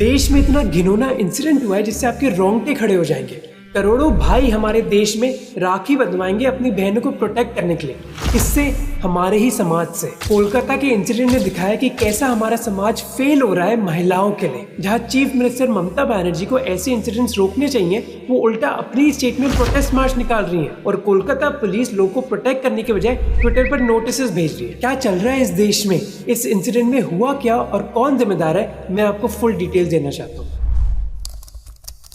देश में इतना घिनौना इंसिडेंट हुआ है जिससे आपके रोंगटे खड़े हो जाएंगे। करोड़ों भाई हमारे देश में राखी बंधवाएंगे अपनी बहनों को प्रोटेक्ट करने के लिए, इससे हमारे ही समाज से। कोलकाता के इंसिडेंट ने दिखाया कि कैसा हमारा समाज फेल हो रहा है महिलाओं के लिए। जहां चीफ मिनिस्टर ममता बनर्जी को ऐसे इंसिडेंट्स रोकने चाहिए, वो उल्टा अपनी स्टेट में प्रोटेस्ट मार्च निकाल रही है और कोलकाता पुलिस लोगों को प्रोटेक्ट करने के बजाय ट्विटर पर नोटिस भेज रही है। क्या चल रहा है इस देश में, इस इंसिडेंट में हुआ क्या और कौन जिम्मेदार है, मैं आपको फुल डिटेल देना चाहता हूँ।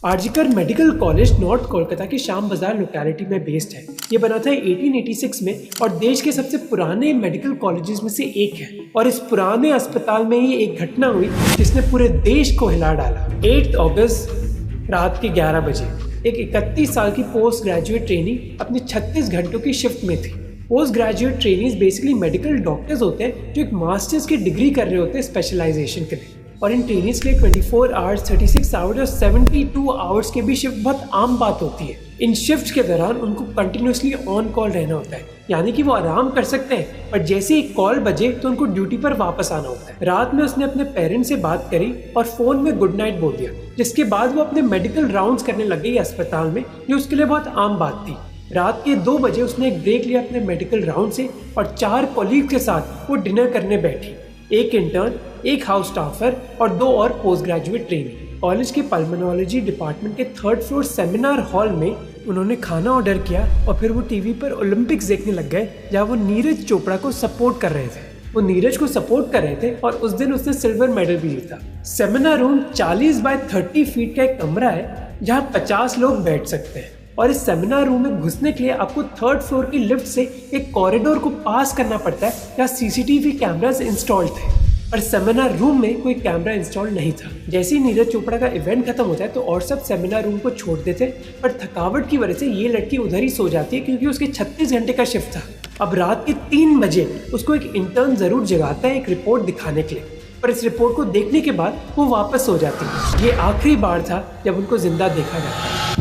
RG Kar medical college north Kolkata के श्याम बाजार लोकेलिटी में बेस्ड है। ये बना था 1886 में और देश के सबसे पुराने मेडिकल कॉलेजेस में से एक है। और इस पुराने अस्पताल में ही एक घटना हुई जिसने पूरे देश को हिला डाला। 8 अगस्त रात के 11 बजे एक 31 साल की पोस्ट ग्रेजुएट ट्रेनी अपनी 36 घंटों की शिफ्ट में थी। Post graduate trainees basically medical doctors होते हैं जो एक मास्टर्स की डिग्री कर रहे होते हैं स्पेशलाइजेशन के लिए। और इन ट्रेनीज के लिए 24 आवर्स, 36 आवर्स और 72 आवर्स के भी शिफ्ट बहुत आम बात होती है। इन शिफ्ट के दौरान उनको कंटिन्यूसली ऑन कॉल रहना होता है, यानी कि वो आराम कर सकते हैं पर जैसे ही कॉल बजे तो उनको ड्यूटी पर वापस आना होता है। रात में उसने अपने पेरेंट्स से बात करी और फोन में गुड नाइट बोल दिया, जिसके बाद वो अपने मेडिकल राउंड्स करने लग गई अस्पताल में, जो उसके लिए बहुत आम बात थी। रात के 2 बजे उसने एक ब्रेक लिया अपने मेडिकल राउंड से और 4 कॉलीग के साथ वो डिनर करने बैठी। एक इंटर्न, एक हाउस स्टाफर और 2 और पोस्ट ग्रेजुएट ट्रेनी। कॉलेज के पल्मोनोलॉजी डिपार्टमेंट के 3rd फ्लोर सेमिनार हॉल में उन्होंने खाना ऑर्डर किया और फिर वो टीवी पर ओलंपिक्स देखने लग गए, जहाँ वो नीरज चोपड़ा को सपोर्ट कर रहे थे। वो नीरज को सपोर्ट कर रहे थे और उस दिन उसने सिल्वर मेडल भी जीता। सेमिनार रूम 40 बाय 30 फीट का एक कमरा है जहाँ 50 लोग बैठ सकते हैं। और इस सेमिनार रूम में घुसने के लिए आपको 3rd फ्लोर की लिफ्ट से एक कॉरिडोर को पास करना पड़ता है जहाँ सीसीटीवी कैमरास इंस्टॉल्ड थे। पर सेमिनार रूम में कोई कैमरा इंस्टॉल नहीं था। जैसे ही नीरज चोपड़ा का इवेंट खत्म होता है तो और सब सेमिनार रूम को छोड़ देते, पर थकावट की वजह से ये लड़की उधर ही सो जाती है क्योंकि उसके 36 घंटे का शिफ्ट था। अब रात के 3 बजे उसको एक इंटर्न जरूर जगाता है एक रिपोर्ट दिखाने के लिए, पर इस रिपोर्ट को देखने के बाद वो वापस सो जाती है। ये आखिरी बार था जब उनको जिंदा देखा गया।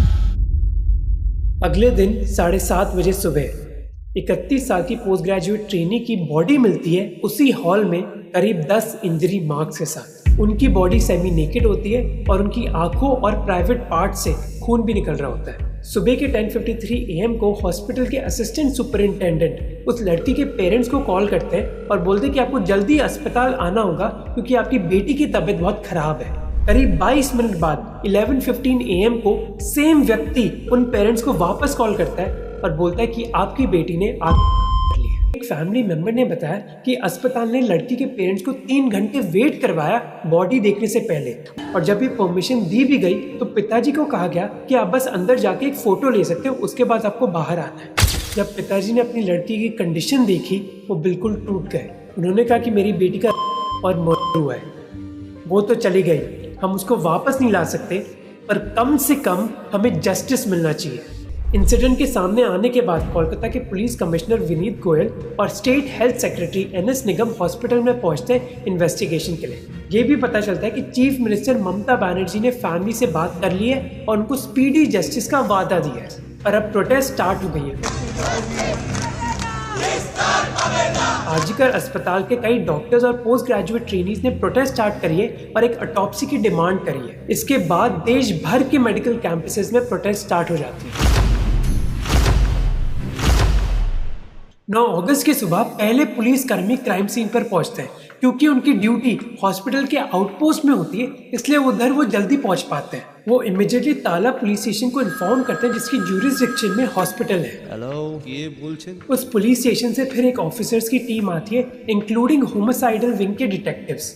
अगले दिन 7:30 बजे सुबह 31 साल की पोस्ट ग्रेजुएट ट्रेनी की बॉडी मिलती है उसी हॉल में करीब 10 इंजरी मार्क्स के साथ। उनकी बॉडी सेमी नेकेड होती है और उनकी आंखों और प्राइवेट पार्ट से खून भी निकल रहा होता है। सुबह के 10:53 AM को हॉस्पिटल के असिस्टेंट सुपरिंटेंडेंट उस लड़की के पेरेंट्स को कॉल करते हैं और बोलते हैं कि आपको जल्दी अस्पताल आना होगा क्योंकि आपकी बेटी की तबीयत बहुत खराब है। करीब 22 मिनट बाद 11:15 AM को सेम व्यक्ति उन पेरेंट्स को वापस कॉल करता है और बोलता है कि आपकी बेटी ने आत्महत्या कर ली। एक फैमिली मेंबर ने बताया कि अस्पताल ने लड़की के पेरेंट्स को 3 घंटे वेट करवाया बॉडी देखने से पहले, और जब ये परमिशन दी भी गई तो पिताजी को कहा गया कि आप बस अंदर जाके एक फोटो ले सकते हो, उसके बाद आपको बाहर आना है। जब पिताजी ने अपनी लड़की की कंडीशन देखी वो बिल्कुल टूट गए। उन्होंने कहा कि मेरी बेटी का और मर्डर हुआ है, वो तो चली गई, हम उसको वापस नहीं ला सकते, पर कम से कम हमें जस्टिस मिलना चाहिए। इंसिडेंट के सामने आने के बाद कोलकाता के पुलिस कमिश्नर विनीत गोयल और स्टेट हेल्थ सेक्रेटरी NS निगम हॉस्पिटल में पहुंचते हैं इन्वेस्टिगेशन के लिए। ये भी पता चलता है कि चीफ मिनिस्टर ममता बनर्जी ने फैमिली से बात कर ली है और उनको स्पीडी जस्टिस का वादा दिया है। और अब प्रोटेस्ट स्टार्ट हो गई है। आरजीकर अस्पताल के कई डॉक्टर्स और पोस्ट ग्रेजुएट ट्रेनीज ने प्रोटेस्ट स्टार्ट करी है और एक ऑटोप्सी की डिमांड करी है। इसके बाद देश भर के मेडिकल कैंपसेस में प्रोटेस्ट स्टार्ट हो जाती है। 9 अगस्त की सुबह पहले पुलिस कर्मी क्राइम सीन पर पहुंचते हैं। क्योंकि उनकी ड्यूटी हॉस्पिटल के आउटपोस्ट में होती है, इसलिए उधर वो जल्दी पहुंच पाते हैं। वो इमीडिएटली ताला पुलिस स्टेशन को इन्फॉर्म करते हैं जिसकी ज्यूरिसडिक्शन में हॉस्पिटल है। हेलो, ये बुलशिट। उस पुलिस स्टेशन से फिर एक ऑफिसर्स की टीम आती है, इंक्लूडिंग होमिसाइडल विंग के डिटेक्टिव्स।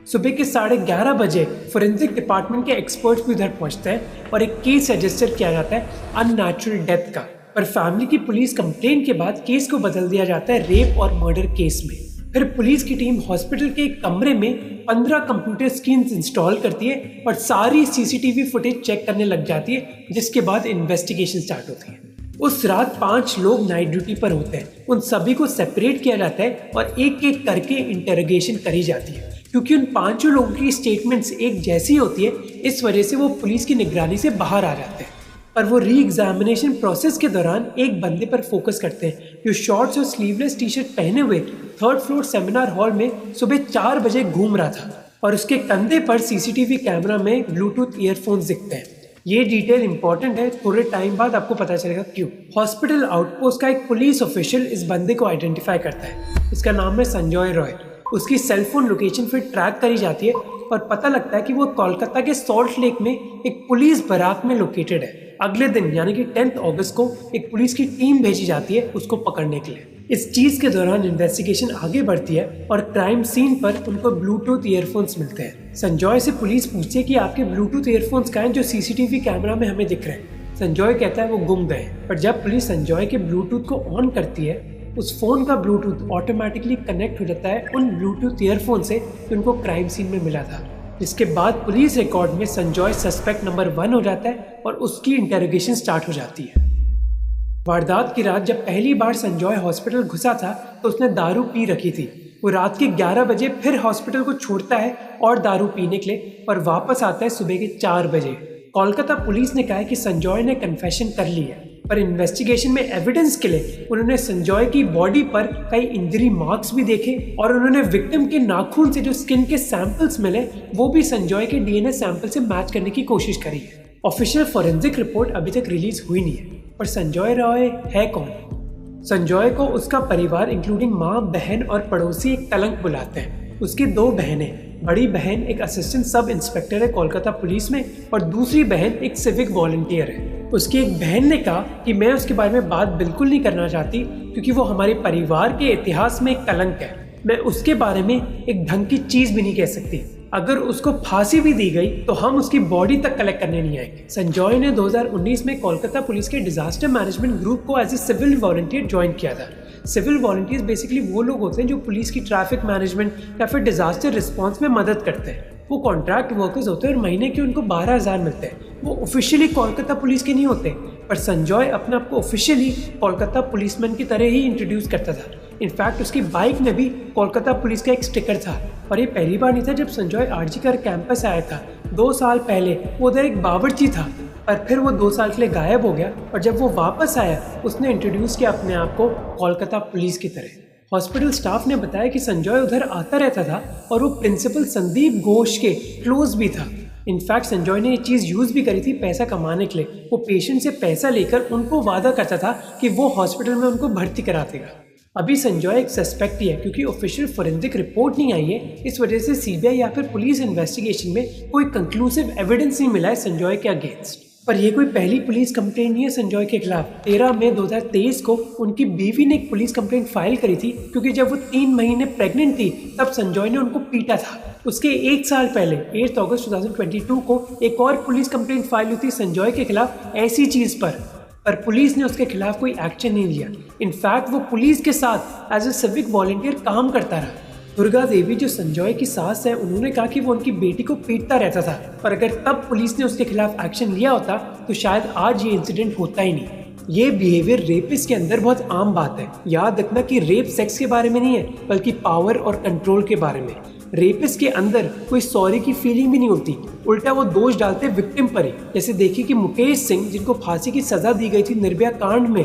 सुबह के 11:30 बजे फोरेंसिक डिपार्टमेंट के एक्सपर्ट्स भी उधर पहुंचते हैं और एक केस रजिस्टर किया जाता है अननेचुरल डेथ का। पर फैमिली की पुलिस कंप्लेंट के बाद केस को बदल दिया जाता है रेप और मर्डर केस में। फिर पुलिस की टीम हॉस्पिटल के एक कमरे में 15 कंप्यूटर स्क्रीन्स इंस्टॉल करती है और सारी सीसीटीवी फुटेज चेक करने लग जाती है, जिसके बाद इन्वेस्टिगेशन स्टार्ट होती है। उस रात 5 लोग नाइट ड्यूटी पर होते हैं। उन सभी को सेपरेट किया जाता है और एक एक करके इंटरोगेशन करी जाती है। क्योंकि उन 5 लोगों की स्टेटमेंट्स एक जैसी होती है, इस वजह से वो पुलिस की निगरानी से बाहर आ जाते हैं। पर वो री एग्जामिनेशन प्रोसेस के दौरान एक बंदे पर फोकस करते हैं जो शॉर्ट्स और स्लीवलेस टी शर्ट पहने हुए 3rd फ्लोर सेमिनार हॉल में सुबह 4 बजे घूम रहा था। और उसके कंधे पर सीसीटीवी कैमरा में ब्लूटूथ ईयरफोन्स दिखते हैं। ये डिटेल इंपॉर्टेंट है, थोड़े टाइम बाद आपको पता चलेगा क्यों। हॉस्पिटल आउटपोस्ट का एक पुलिस ऑफिशियल इस बंदे को आइडेंटिफाई करता है। इसका नाम है संजय रॉय। उसकी सेलफोन लोकेशन फिर ट्रैक करी जाती है और पता लगता है कि वो कोलकाता के सॉल्ट लेक में एक पुलिस बराक में लोकेटेड है। अगले दिन यानी कि 10 अगस्त को एक पुलिस की टीम भेजी जाती है उसको पकड़ने के लिए। इस चीज के दौरान इन्वेस्टिगेशन आगे बढ़ती है और क्राइम सीन पर उनको ब्लूटूथ ईयरफोन्स मिलते हैं। संजय से पुलिस पूछती है कि आपके ब्लूटूथ ईयरफोन्स कहाँ हैं जो सीसीटीवी कैमरा में हमें दिख रहे हैं। संजय कहता है वो गुम गए, पर जब पुलिस संजय के ब्लूटूथ को ऑन करती है उस फोन का ब्लूटूथ ऑटोमेटिकली कनेक्ट हो जाता है उन ब्लूटूथ ईयरफोन से जो उनको क्राइम सीन में मिला था। जिसके बाद पुलिस रिकॉर्ड में संजय सस्पेक्ट नंबर 1 हो जाता है और उसकी इंटेरोगेशन स्टार्ट हो जाती है। वारदात की रात जब पहली बार संजय हॉस्पिटल घुसा था तो उसने दारू पी रखी थी। वो रात के 11 बजे फिर हॉस्पिटल को छोड़ता है और दारू पीने के लिए और वापस आता है सुबह के 4 बजे। कोलकाता पुलिस ने कहा है कि संजय ने कन्फेशन कर ली है, पर इन्वेस्टिगेशन में एविडेंस के लिए उन्होंने संजय की बॉडी पर कई इंजरी मार्क्स भी देखे और उन्होंने विक्टिम के नाखून से जो स्किन के सैंपल्स मिले वो भी संजय के डीएनए सैंपल से मैच करने की कोशिश करी है। ऑफिशियल फॉरेंसिक रिपोर्ट अभी तक रिलीज हुई नहीं है, पर संजय रॉय है कौन? संजय को उसका परिवार इंक्लूडिंग माँ, बहन और पड़ोसी एक कलंक बुलाते हैं। उसकी 2 बहनें, बड़ी बहन एक असिस्टेंट सब इंस्पेक्टर है कोलकाता पुलिस में और दूसरी बहन एक सिविक वॉलंटियर है। उसकी एक बहन ने कहा कि मैं उसके बारे में बात बिल्कुल नहीं करना चाहती क्योंकि वो हमारे परिवार के इतिहास में एक कलंक है। मैं उसके बारे में एक ढंग की चीज भी नहीं कह सकती। अगर उसको फांसी भी दी गई तो हम उसकी बॉडी तक कलेक्ट करने नहीं आएंगे। संजय ने 2019 में कोलकाता पुलिस के डिजास्टर मैनेजमेंट ग्रुप को as a civil volunteer join किया था। सिविल वॉलंटियर्स बेसिकली वो लोग होते हैं जो पुलिस की ट्रैफिक मैनेजमेंट या फिर डिजास्टर रिस्पॉन्स में मदद करते हैं। वो कॉन्ट्रैक्ट वर्कर्स होते हैं और महीने के उनको 12,000 मिलते हैं। वो ऑफिशियली कोलकाता पुलिस के नहीं होते, पर संजय अपने आप को ऑफिशियली कोलकाता पुलिसमैन की तरह ही इंट्रोड्यूस करता था। इनफैक्ट उसकी बाइक में भी कोलकाता पुलिस का एक स्टिकर था। और ये पहली बार नहीं था जब संजय आरजी कर कैंपस आया था। 2 साल पहले वो उधर एक बावर्ची था, पर फिर वो 2 साल के लिए गायब हो गया और जब वो वापस आया उसने इंट्रोड्यूस किया अपने आप को कोलकाता पुलिस की तरह। हॉस्पिटल स्टाफ ने बताया कि संजय उधर आता रहता था और वो प्रिंसिपल संदीप घोष के क्लोज भी था। इनफैक्ट संजय ने ये चीज़ यूज़ भी करी थी पैसा कमाने के लिए। वो पेशेंट से पैसा लेकर उनको वादा करता था कि वो हॉस्पिटल में उनको भर्ती करा देगा। अभी संजय एक सस्पेक्ट ही है क्योंकि ऑफिशियल फोरेंसिक रिपोर्ट नहीं आई है। इस वजह से सीबीआई या फिर पुलिस इन्वेस्टिगेशन में कोई कंक्लूसिव एविडेंस नहीं मिला है संजय के अगेंस्ट। पर ये कोई पहली पुलिस कंप्लेंट नहीं है संजय के खिलाफ। 13 मई 2023 को उनकी बीवी ने एक पुलिस कंप्लेंट फाइल करी थी क्योंकि जब वो 3 महीने प्रेग्नेंट थी तब संजय ने उनको पीटा था। उसके 1 साल पहले 8 अगस्त 2022 को एक और पुलिस कंप्लेंट फाइल हुई थी संजय के खिलाफ ऐसी चीज पर पुलिस ने उसके खिलाफ कोई एक्शन नहीं लिया। इनफैक्ट वो पुलिस के साथ एज ए सिविक वॉलंटियर काम करता रहा। दुर्गा देवी जो संजय की सास है, उन्होंने कहा कि वो उनकी बेटी को पीटता रहता था, पर अगर तब पुलिस ने उसके खिलाफ एक्शन लिया होता तो शायद आज ये इंसिडेंट होता ही नहीं। ये बिहेवियर रेपिस्ट के अंदर बहुत आम बात है। याद रखना कि रेप सेक्स के बारे में नहीं है बल्कि पावर और कंट्रोल के बारे में। रेपिस्ट के अंदर कोई सॉरी की फीलिंग भी नहीं होती, उल्टा वो दोष डालते विक्टिम पर ही। जैसे देखिए कि मुकेश सिंह जिनको फांसी की सजा दी गई थी निर्भया कांड में,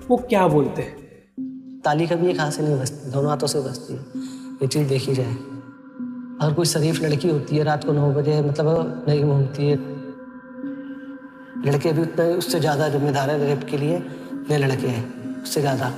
वो क्या बोलते हैं। ताली कभी एक हाथ से नहीं बजती, दोनों हाथों से बजती है। ये चीज़ देखी जाए, अगर कोई शरीफ लड़की होती है रात को 9 बजे मतलब नहीं घूमती है। लड़के भी उतने उससे ज़्यादा जिम्मेदार है रेप के लिए, ये लड़के हैं उससे ज़्यादा।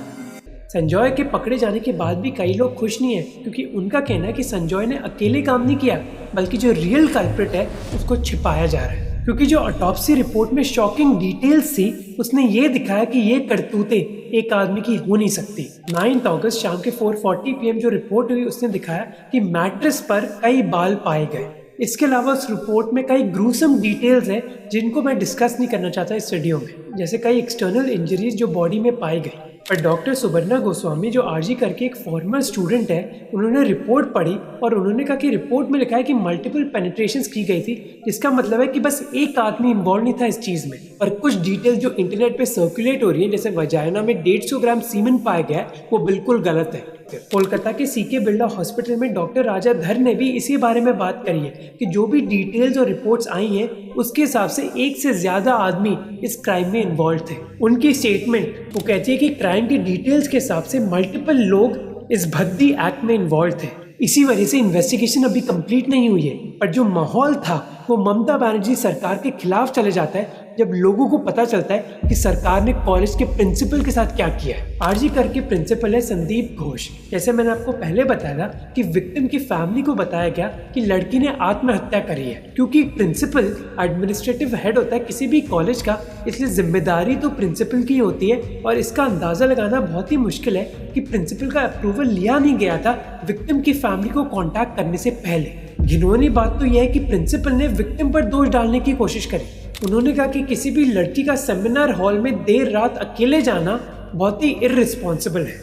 संजय के पकड़े जाने के बाद भी कई लोग खुश नहीं है क्योंकि उनका कहना है कि संजय ने अकेले काम नहीं किया बल्कि जो रियल कल्प्रिट है उसको छिपाया जा रहा है। क्योंकि जो ऑटोप्सी रिपोर्ट में शॉकिंग डिटेल्स थी उसने ये दिखाया कि ये करतूतें एक आदमी की हो नहीं सकती। 9 अगस्त शाम के 4:40 PM जो रिपोर्ट हुई उसने दिखाया कि मैट्रेस पर कई बाल पाए गए। इसके अलावा उस रिपोर्ट में कई ग्रूसम डिटेल्स हैं जिनको मैं डिस्कस नहीं करना चाहता इस वीडियो में, जैसे कई एक्सटर्नल इंजरीज जो बॉडी में पाई गई। पर डॉक्टर सुबर्णा गोस्वामी जो आरजी करके एक फॉर्मर स्टूडेंट है, उन्होंने रिपोर्ट पढ़ी और उन्होंने कहा कि रिपोर्ट में लिखा है कि मल्टीपल पेनिट्रेशंस की गई थी, जिसका मतलब है कि बस एक आदमी इन्वॉल्व नहीं था इस चीज में। पर कुछ डिटेल्स जो इंटरनेट पे सर्कुलेट हो रही है, जैसे वजाइना में 150 ग्राम सीमेन पाया गया है, वो बिल्कुल गलत है। कोलकाता के सीके बिरला हॉस्पिटल में डॉक्टर राजा धर ने भी इसी बारे में बात करी है कि जो भी डिटेल्स और रिपोर्ट्स आई हैं उसके हिसाब से एक से ज्यादा आदमी इस क्राइम में इन्वॉल्व थे। उनकी स्टेटमेंट वो कहती है कि क्राइम की डिटेल्स के हिसाब से मल्टीपल लोग इस भद्दी एक्ट में इन्वॉल्व थे। इसी वजह से इन्वेस्टिगेशन अभी कंप्लीट नहीं हुई है, पर जो माहौल था वो ममता बनर्जी सरकार के खिलाफ चले जाता है जब लोगों को पता चलता है कि सरकार ने कॉलेज के प्रिंसिपल के साथ क्या किया है। आरजी कर के प्रिंसिपल है संदीप घोष। जैसे मैंने आपको पहले बताया था कि विक्टिम की फैमिली को बताया गया कि लड़की ने आत्महत्या करी है, क्योंकि प्रिंसिपल एडमिनिस्ट्रेटिव हेड होता है किसी भी कॉलेज का, इसलिए जिम्मेदारी तो प्रिंसिपल की होती है और इसका अंदाजा लगाना बहुत ही मुश्किल है कि प्रिंसिपल का अप्रूवल लिया नहीं गया था विक्टिम की फैमिली को कॉन्टैक्ट करने से पहले। घिनौनी बात तो यह है कि प्रिंसिपल ने विक्टिम पर दोष डालने की कोशिश करी। उन्होंने कहा कि किसी भी लड़की का सेमिनार हॉल में देर रात अकेले जाना बहुत ही इररिस्पॉन्सिबल है।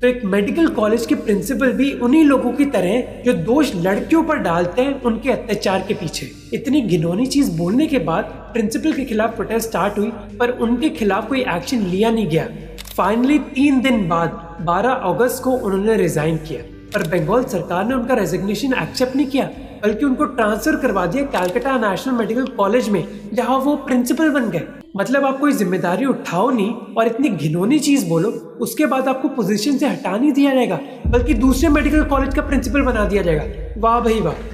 तो एक मेडिकल कॉलेज के प्रिंसिपल भी उन्हीं लोगों की तरह जो दोष लड़कियों पर डालते हैं उनके अत्याचार के पीछे। इतनी घिनौनी चीज बोलने के बाद प्रिंसिपल के खिलाफ प्रोटेस्ट स्टार्ट हुई, पर उनके खिलाफ कोई एक्शन लिया नहीं गया। फाइनली 3 दिन बाद 12 अगस्त को उन्होंने रिजाइन किया, पर बंगाल सरकार ने उनका रेजिग्नेशन एक्सेप्ट नहीं किया, बल्कि उनको ट्रांसफर करवा दिया कलकत्ता नेशनल मेडिकल कॉलेज में, जहां वो प्रिंसिपल बन गए। मतलब आप कोई जिम्मेदारी उठाओ नहीं और इतनी घिनौनी चीज बोलो, उसके बाद आपको पोजीशन से हटा नहीं दिया जाएगा, बल्कि दूसरे मेडिकल कॉलेज का प्रिंसिपल बना दिया जाएगा। वाह भाई वाह।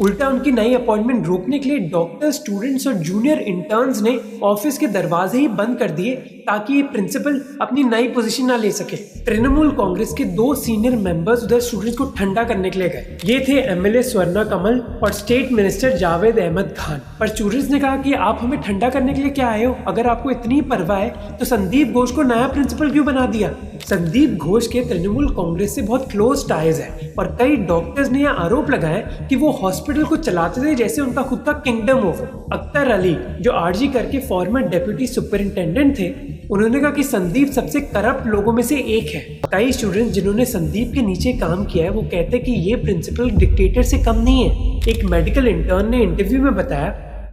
उल्टा उनकी नई अपॉइंटमेंट रोकने के लिए डॉक्टर, स्टूडेंट्स और जूनियर इंटर्न्स ने ऑफिस के दरवाजे ही बंद कर दिए ताकि ये प्रिंसिपल अपनी नई पोजीशन ना ले सके। तृणमूल कांग्रेस के 2 सीनियर मेंबर्स उधर स्टूडेंट्स को ठंडा करने के लिए गए। ये थे एमएलए स्वर्णा कमल और स्टेट मिनिस्टर जावेद अहमद खान। पर स्टूडेंट्स ने कहा कि आप हमें ठंडा करने के लिए क्या आए हो? अगर आपको इतनी परवाह है तो संदीप घोष को नया प्रिंसिपल क्यों बना दिया? संदीप घोष के तृणमूल कांग्रेस से बहुत क्लोज टाइज है और कई डॉक्टर्स ने यह आरोप लगाया कि वो हॉस्पिटल को चलाते थे जैसे उनका खुद का किंगडम हो। अख्तर अली, जो आरजी करके फॉर्मर डेप्यूटी सुपरिंटेंडेंट थे, उन्होंने कहा कि संदीप सबसे करप्ट लोगों में से एक है। कई स्टूडेंट्स जिन्होंने संदीप के नीचे काम किया है वो कहते हैं कि ये प्रिंसिपल डिक्टेटर से कम नहीं है। एक मेडिकल इंटर्न ने इंटरव्यू में बताया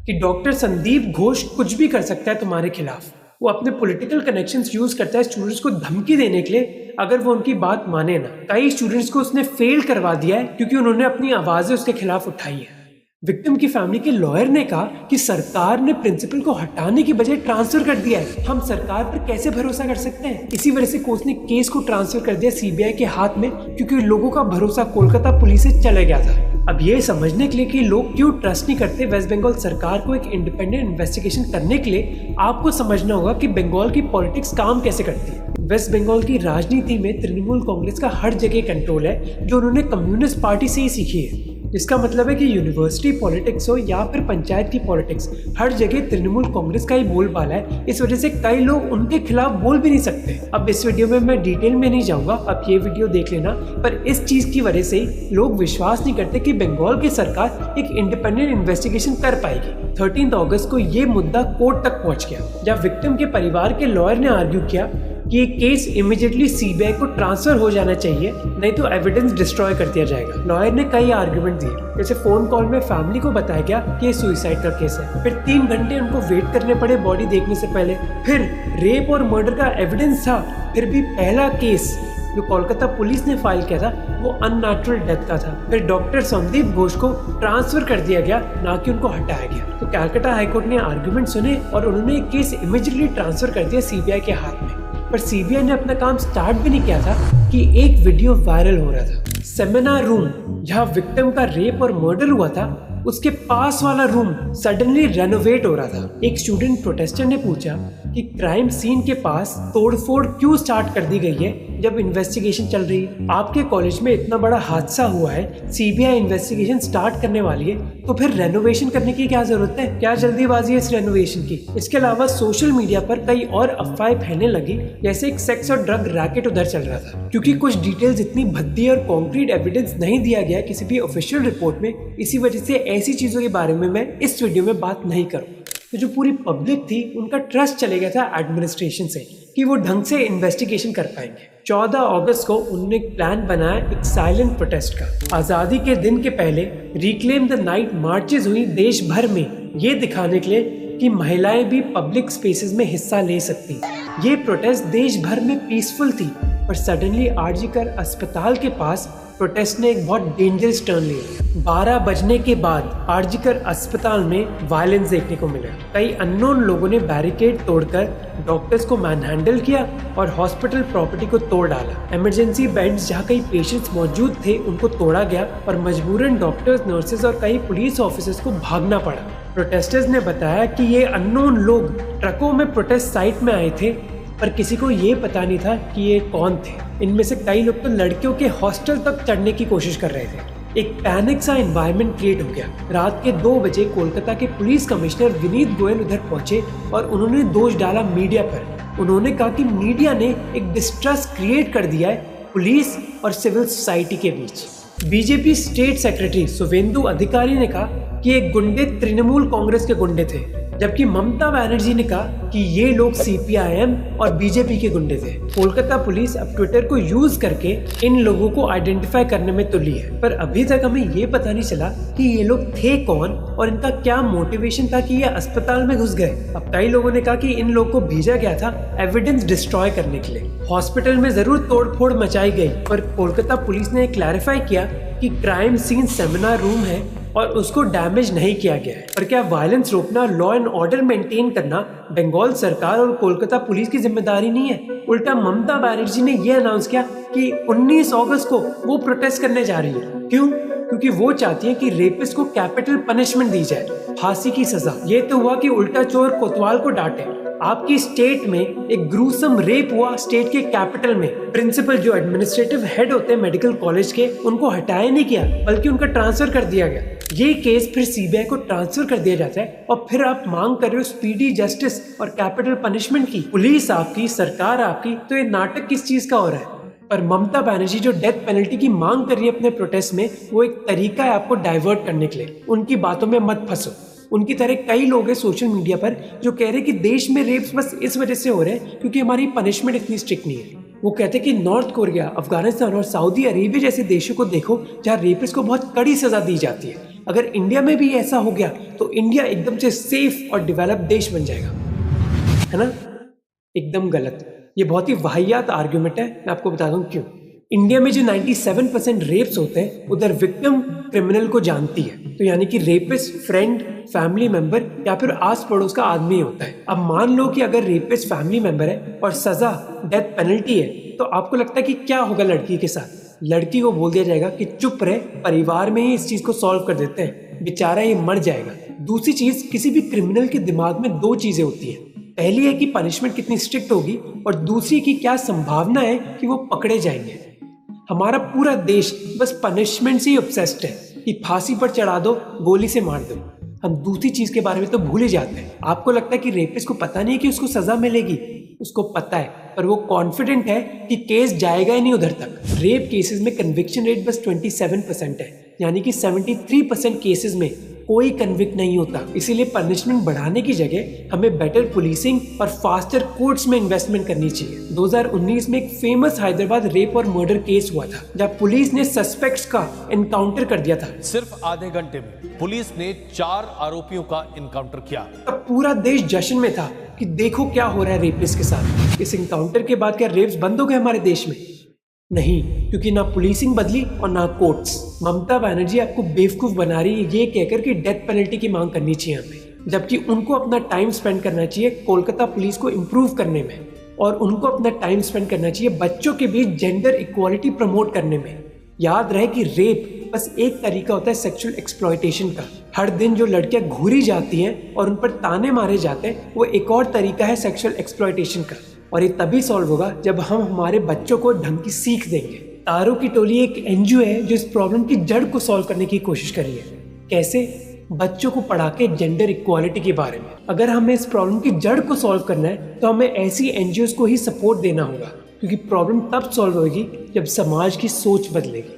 कि डॉक्टर संदीप घोष कुछ भी कर सकता है तुम्हारे खिलाफ। वो अपने पॉलिटिकल कनेक्शंस यूज करता है स्टूडेंट्स को धमकी देने के लिए, अगर वो उनकी बात माने ना। कई स्टूडेंट्स को उसने फेल करवा दिया है क्योंकि उन्होंने अपनी आवाजें उसके खिलाफ उठाई है। विक्टिम की फैमिली के लॉयर ने कहा कि सरकार ने प्रिंसिपल को हटाने की बजाय ट्रांसफर कर दिया है। हम सरकार पर कैसे भरोसा कर सकते हैं? इसी वजह से कोर्ट ने केस को ट्रांसफर कर दिया सीबीआई के हाथ में, क्योंकि लोगों का भरोसा कोलकाता पुलिस से चले गया था। अब ये समझने के लिए कि लोग क्यों ट्रस्ट नहीं करते वेस्ट बंगाल सरकार को एक इंडिपेंडेंट इन्वेस्टिगेशन करने के लिए, आपको समझना होगा कि बंगाल की पॉलिटिक्स काम कैसे करती है। वेस्ट बंगाल की राजनीति में तृणमूल कांग्रेस का हर जगह कंट्रोल है, जो उन्होंने कम्युनिस्ट पार्टी से ही सीखी है। जिसका मतलब है कि यूनिवर्सिटी पॉलिटिक्स हो या फिर पंचायत की पॉलिटिक्स, हर जगह तृणमूल कांग्रेस का ही बोलबाला है। इस वजह से कई लोग उनके खिलाफ बोल भी नहीं सकते। अब इस वीडियो में मैं डिटेल में नहीं जाऊंगा, आप ये वीडियो देख लेना। पर इस चीज की वजह से लोग विश्वास नहीं करते कि बंगाल की सरकार एक इंडिपेंडेंट इन्वेस्टिगेशन कर पाएगी। 13 अगस्त को ये मुद्दा कोर्ट तक पहुंच गया, जहाँ विक्टिम के परिवार के लॉयर ने आर्ग्यू किया कि ये केस इमीडिएटली सीबीआई को ट्रांसफर हो जाना चाहिए, नहीं तो एविडेंस डिस्ट्रॉय कर दिया जाएगा। लॉयर ने कई आर्गुमेंट दिए, जैसे फोन कॉल में फैमिली को बताया गया कि ये सुसाइड का केस है, फिर 3 घंटे उनको वेट करने पड़े बॉडी देखने से पहले, फिर रेप और मर्डर का एविडेंस था, फिर भी पहला केस जो कोलकाता पुलिस ने फाइल किया था वो अननेचुरल डेथ का था। फिर डॉक्टर संदीप घोष को ट्रांसफर कर दिया गया, ना कि उनको हटाया गया। तो कलकत्ता हाईकोर्ट ने आर्गुमेंट सुने और उन्होंने केस इमीडिएटली ट्रांसफर कर दिया सीबीआई के हाथ में। पर सीबीआई ने अपना काम स्टार्ट भी नहीं किया था कि एक वीडियो वायरल हो रहा था। सेमिनार रूम जहां विक्टिम का रेप और मर्डर हुआ था, उसके पास वाला रूम सडनली रेनोवेट हो रहा था। एक स्टूडेंट प्रोटेस्टर ने पूछा कि क्राइम सीन के पास तोड़फोड़ क्यों स्टार्ट कर दी गई है जब इन्वेस्टिगेशन चल रही है? आपके कॉलेज में इतना बड़ा हादसा हुआ है, सीबीआई इन्वेस्टिगेशन स्टार्ट करने वाली है, तो फिर रेनोवेशन करने की क्या जरूरत है? क्या जल्दीबाजी है इस रेनोवेशन की? इसके अलावा सोशल मीडिया पर कई और अफवाहें फैलने लगी, जैसे एक सेक्स और ड्रग रैकेट उधर चल रहा था। क्योंकि कुछ डिटेल्स इतनी भद्दी और कॉन्क्रीट एविडेंस नहीं दिया गया किसी भी ऑफिशियल रिपोर्ट में, इसी वजह से ऐसी चीजों के बारे में मैं इस वीडियो में बात नहीं करूँ। तो जो पूरी पब्लिक थी उनका ट्रस्ट चले गया था एडमिनिस्ट्रेशन से कि वो ढंग से इन्वेस्टिगेशन कर पाएंगे। 14 अगस्त को उन्होंने एक प्लान बनाया एक साइलेंट प्रोटेस्ट का। आज़ादी के दिन के पहले रिक्लेम द नाइट मार्चेस हुई देश भर में, ये दिखाने के लिए कि महिलाएं भी पब्लिक स्पेसेस में हिस्सा ले सकती। ये प्रोटेस्ट देश भर में पीसफुल थी, पर सडनली आरजीकर अस्पताल के पास प्रोटेस्ट ने एक बहुत डेंजरस टर्न लिया। 12 बजने के बाद आरजीकर अस्पताल में वायलेंस देखने को मिला। कई अननोन लोगों ने बैरिकेड तोड़कर डॉक्टर्स को मैनहैंडल किया और हॉस्पिटल प्रॉपर्टी को तोड़ डाला। इमरजेंसी बेड्स जहां कई पेशेंट्स मौजूद थे उनको तोड़ा गया और मजबूरन डॉक्टर्स, नर्सेज और कई पुलिस ऑफिसर्स को भागना पड़ा। प्रोटेस्टर्स ने बताया कि ये अननोन लोग ट्रकों में प्रोटेस्ट साइट में आए थे, पर किसी को ये पता नहीं था कि ये कौन थे। इनमें से कई लोग तो लड़कियों के हॉस्टल तक चढ़ने की कोशिश कर रहे थे। एक पैनिक सा एनवायरनमेंट क्रिएट हो गया। रात के 2 बजे कोलकाता के पुलिस कमिश्नर विनीत गोयल उधर पहुंचे और उन्होंने दोष डाला मीडिया पर। उन्होंने कहा कि मीडिया ने एक डिस्ट्रस्ट क्रिएट कर दिया है पुलिस और सिविल सोसाइटी के बीच। बीजेपी स्टेट सेक्रेटरी शुवेंदु अधिकारी ने कहा कि ये गुंडे तृणमूल कांग्रेस के गुंडे थे, जबकि ममता बनर्जी ने कहा कि ये लोग सीपीआईएम और बीजेपी के गुंडे थे। कोलकाता पुलिस अब ट्विटर को यूज करके इन लोगों को आइडेंटिफाई करने में तुली है, पर अभी तक हमें ये पता नहीं चला कि ये लोग थे कौन और इनका क्या मोटिवेशन था कि ये अस्पताल में घुस गए। अब कई लोगों ने कहा कि इन लोगों को भेजा गया था एविडेंस डिस्ट्रॉय करने के लिए। हॉस्पिटल में जरूर तोड़फोड़ मचाई गई, पर कोलकाता पुलिस ने क्लैरिफाई किया कि क्राइम सीन सेमिनार रूम है और उसको डैमेज नहीं किया गया है। पर क्या वायलेंस रोकना, लॉ एंड ऑर्डर मेंटेन करना बंगाल सरकार और कोलकाता पुलिस की जिम्मेदारी नहीं है? उल्टा ममता बनर्जी ने यह अनाउंस किया कि 19 अगस्त को वो प्रोटेस्ट करने जा रही है। क्यों? क्योंकि वो चाहती है कि रेपिस्ट को कैपिटल पनिशमेंट दी जाए, फांसी की सजा। ये तो हुआ कि उल्टा चोर कोतवाल को डांटे। आपकी स्टेट में एक ग्रूसम रेप हुआ स्टेट के कैपिटल में। प्रिंसिपल जो एडमिनिस्ट्रेटिव हेड होते हैं मेडिकल कॉलेज के, उनको हटाया नहीं किया बल्कि उनका ट्रांसफर कर दिया गया। ये केस फिर सीबीआई को ट्रांसफर कर दिया जाता है और फिर आप मांग कर रहे हो स्पीडी जस्टिस और कैपिटल पनिशमेंट की। पुलिस आपकी, सरकार आपकी, तो ये नाटक किस चीज का हो रहा है? पर ममता बनर्जी जो डेथ पेनल्टी की मांग कर रही है अपने प्रोटेस्ट में, वो एक तरीका है आपको डाइवर्ट करने के लिए। उनकी बातों में मत फंसो। उनकी तरह कई लोग हैं सोशल मीडिया पर जो कह रहे हैं कि देश में रेप्स बस इस वजह से हो रहे हैं क्योंकि हमारी पनिशमेंट इतनी स्ट्रिक्ट नहीं है। वो कहते हैं कि नॉर्थ कोरिया, अफगानिस्तान और सऊदी अरेबिया जैसे देशों को देखो जहाँ रेपिस्ट को बहुत कड़ी सजा दी जाती है। अगर इंडिया में भी ऐसा हो गया तो इंडिया एकदम से सेफ और डेवलप देश बन जाएगा, है ना? एकदम गलत। ये बहुत ही वाहियात आर्ग्यूमेंट है। मैं आपको बता दूं क्यों। इंडिया में जो 97% रेप्स होते हैं उधर विक्टिम क्रिमिनल को जानती है, तो यानी कि रेपिस्ट फ्रेंड, फैमिली मेंबर या फिर आस पड़ोस का आदमी होता है। अब मान लो कि अगर रेपिस्ट फैमिली मेंबर है और सजा डेथ पेनल्टी है, तो आपको लगता है कि क्या होगा लड़की के साथ? लड़की को बोल दिया जाएगा कि चुप रहे, परिवार में ही इस चीज को सॉल्व कर देते हैं, बेचारा ये मर जाएगा। दूसरी चीज, किसी भी क्रिमिनल के दिमाग में 2 चीजें होती हैं। पहली है कि पनिशमेंट कितनी स्ट्रिक्ट होगी और दूसरी की क्या संभावना है कि वो पकड़े जाएंगे। हमारा पूरा देश बस पनिशमेंट से ही ऑब्सेस्ड है कि फांसी पर चढ़ा दो, गोली से मार दो। हम दूसरी चीज के बारे में तो भूल ही जाते हैं। आपको लगता है कि रेपिस्ट को पता नहीं है कि उसको सजा मिलेगी? उसको पता है, पर वो कॉन्फिडेंट है कि केस जाएगा ही नहीं उधर तक। रेप केसेस में कन्विक्शन रेट बस 27% है, यानी कि 73% केसेस में कोई कन्विक्ट नहीं होता। इसीलिए पनिशमेंट बढ़ाने की जगह हमें बेटर पुलिसिंग और फास्टर कोर्ट्स में इन्वेस्टमेंट करनी चाहिए। 2019 में एक फेमस हैदराबाद रेप और मर्डर केस हुआ था जब पुलिस ने सस्पेक्ट्स का एनकाउंटर कर दिया था। सिर्फ आधे घंटे में पुलिस ने 4 आरोपियों का एनकाउंटर किया। तब पूरा देश जश्न में था कि देखो क्या हो रहा है रेपिस्ट के साथ। इस एनकाउंटर के बाद क्या रेप्स बंद हो गए हमारे देश में? नहीं, क्योंकि ना पुलिसिंग बदली और ना कोर्ट्स। ममता बनर्जी आपको बेवकूफ बना रही है ये कहकर कि डेथ पेनल्टी की मांग करनी चाहिए हमें, जबकि उनको अपना टाइम स्पेंड करना चाहिए कोलकाता पुलिस को इम्प्रूव करने में, और उनको अपना टाइम स्पेंड करना चाहिए बच्चों के बीच जेंडर इक्वालिटी प्रमोट करने में। याद रहे कि रेप बस एक तरीका होता है सेक्सुअल एक्सप्लॉयटेशन का। हर दिन जो लड़कियां घूरी जाती हैं और उन पर ताने मारे जाते हैं, वो एक और तरीका है सेक्सुअल एक्सप्लॉयटेशन का। और ये तभी सॉल्व होगा जब हम हमारे बच्चों को ढंग की सीख देंगे। तारों की टोली एक एनजीओ है जो इस प्रॉब्लम की जड़ को सॉल्व करने की कोशिश कर रही है। कैसे? बच्चों को पढ़ा के जेंडर इक्वालिटी के बारे में। अगर हमें इस प्रॉब्लम की जड़ को सॉल्व करना है तो हमें ऐसी एनजीओ को ही सपोर्ट देना होगा, क्योंकि प्रॉब्लम तब सॉल्व होगी जब समाज की सोच बदलेगी।